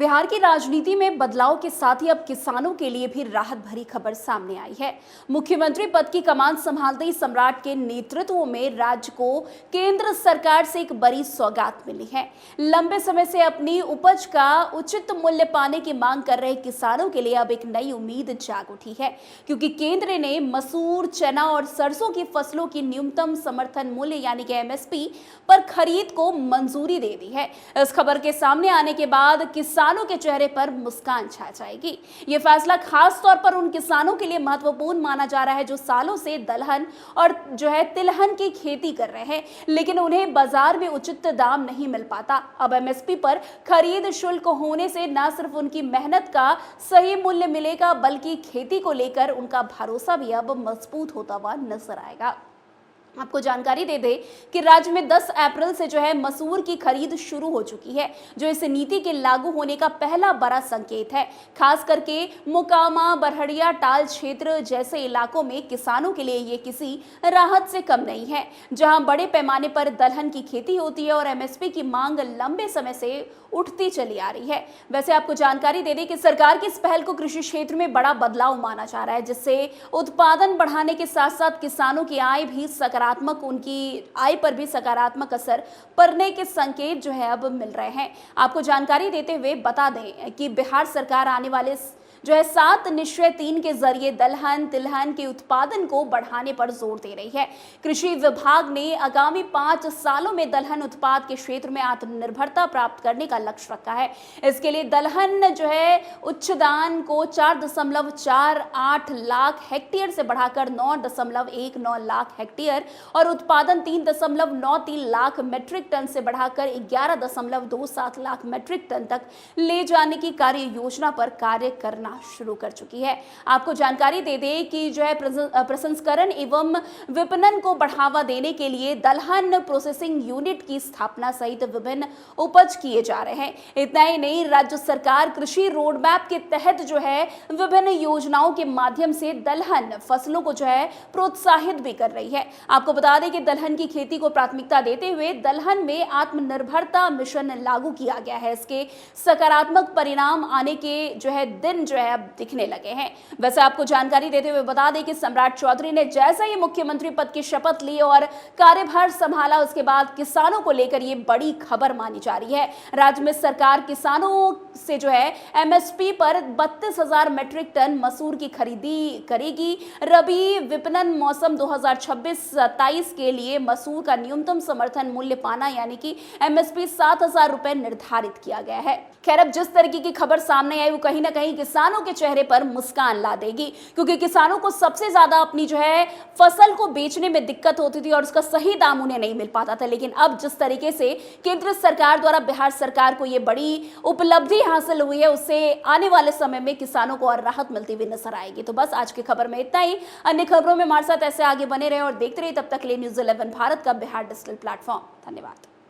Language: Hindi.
बिहार की राजनीति में बदलाव के साथ ही अब किसानों के लिए भी राहत भरी खबर सामने आई है। मुख्यमंत्री पद की कमान संभालते ही सम्राट के नेतृत्व में राज्य को केंद्र सरकार से एक बड़ी सौगात मिली है। लंबे समय से अपनी उपज का उचित मूल्य पाने की मांग कर रहे किसानों के लिए अब एक नई उम्मीद जाग उठी है, क्योंकि केंद्र ने मसूर, चना और सरसों की फसलों की न्यूनतम समर्थन मूल्य यानी कि एमएसपी पर खरीद को मंजूरी दे दी है। इस खबर के सामने आने के बाद किसानों के चेहरे पर मुस्कान छा जाएगी। ये फैसला खास तौर पर उन किसानों के लिए महत्वपूर्ण माना जा रहा है जो सालों से दलहन और तिलहन की खेती कर रहे हैं, लेकिन उन्हें बाजार में उचित दाम नहीं मिल पाता। अब एमएसपी पर खरीद शुल्क होने से न सिर्फ उनकी मेहनत का सही मूल्य मिलेगा, बल्कि खेती को लेकर उनका भरोसा भी अब मजबूत होता हुआ नजर आएगा। आपको जानकारी दे दें कि राज्य में 10 अप्रैल से मसूर की खरीद शुरू हो चुकी है, जो इस नीति के लागू होने का पहला बड़ा संकेत है। खास करके मोकामा, बरहड़िया, टाल क्षेत्र जैसे इलाकों में किसानों के लिए ये किसी राहत से कम नहीं है, जहां बड़े पैमाने पर दलहन की खेती होती है और एमएसपी की मांग लंबे समय से उठती चली आ रही है। वैसे आपको जानकारी दे दें कि सरकार की इस पहल को कृषि क्षेत्र में बड़ा बदलाव माना जा रहा है, जिससे उत्पादन बढ़ाने के साथ साथ किसानों की आय भी उनकी आय पर भी सकारात्मक असर पड़ने के संकेत अब मिल रहे हैं। आपको जानकारी देते हुए बता दें कि बिहार सरकार आने वाले 7 निश्चय 3 के जरिए दलहन तिलहन के उत्पादन को बढ़ाने पर जोर दे रही है। कृषि विभाग ने आगामी 5 सालों में दलहन उत्पाद के क्षेत्र में आत्मनिर्भरता प्राप्त करने का लक्ष्य रखा है। इसके लिए दलहन उच्चदान को 4.48 लाख हेक्टेयर से बढ़ाकर 9.19 लाख हेक्टेयर और उत्पादन 3.93 लाख मीट्रिक टन से बढ़ाकर 11.27 लाख मीट्रिक टन तक ले जाने की कार्य योजना पर कार्य करना शुरू कर चुकी है। आपको जानकारी दे दें कि प्रसंस्करण एवं विपणन को बढ़ावा देने के लिए दलहन प्रोसेसिंग यूनिट की स्थापना सहित विभिन्न उपज किए जा रहे हैं। इतना ही नहीं, राज्य सरकार कृषि रोड मैप के तहत विभिन्न योजनाओं के माध्यम से दलहन फसलों को प्रोत्साहित भी कर रही है। आपको बता दें कि दलहन की खेती को प्राथमिकता देते हुए दलहन में आत्मनिर्भरता मिशन लागू किया गया है। इसके सकारात्मक परिणाम आने के दिन अब दिखने लगे हैं। वैसे आपको जानकारी देते हुए बता दें कि सम्राट चौधरी ने जैसे ही मुख्यमंत्री पद की शपथ ली और कार्यभार संभाला, उसके बाद किसानों को लेकर ये बड़ी खबर मानी जा रही है। राज्य में सरकार किसानों से एमएसपी पर 32,000 मीट्रिक टन मसूर की खरीदी करेगी। रबी विपणन मौसम 2026-27 के लिए मसूर का न्यूनतम समर्थन मूल्य पाना यानी कि एमएसपी 7,000 रुपए निर्धारित किया गया है। खैर, अब जिस तरीके की खबर सामने आई वो कहीं ना कहीं किसानों के चेहरे पर मुस्कान ला देगी, क्योंकि किसानों को सबसे ज्यादा अपनी फसल को बेचने में दिक्कत होती थी और उसका सही दाम उन्हें नहीं मिल पाता था। लेकिन अब जिस तरीके से केंद्र सरकार द्वारा बिहार सरकार को ये बड़ी उपलब्धि हासिल हुई है, उससे आने वाले समय में किसानों को और राहत मिलती हुई नजर आएगी। तो बस आज की खबर में इतना ही। अन्य खबरों में हमारे साथ ऐसे आगे बने रहे और देखते रहिए। तब तक के लिए न्यूज़ 11 भारत का बिहार डिजिटल प्लेटफॉर्म। धन्यवाद।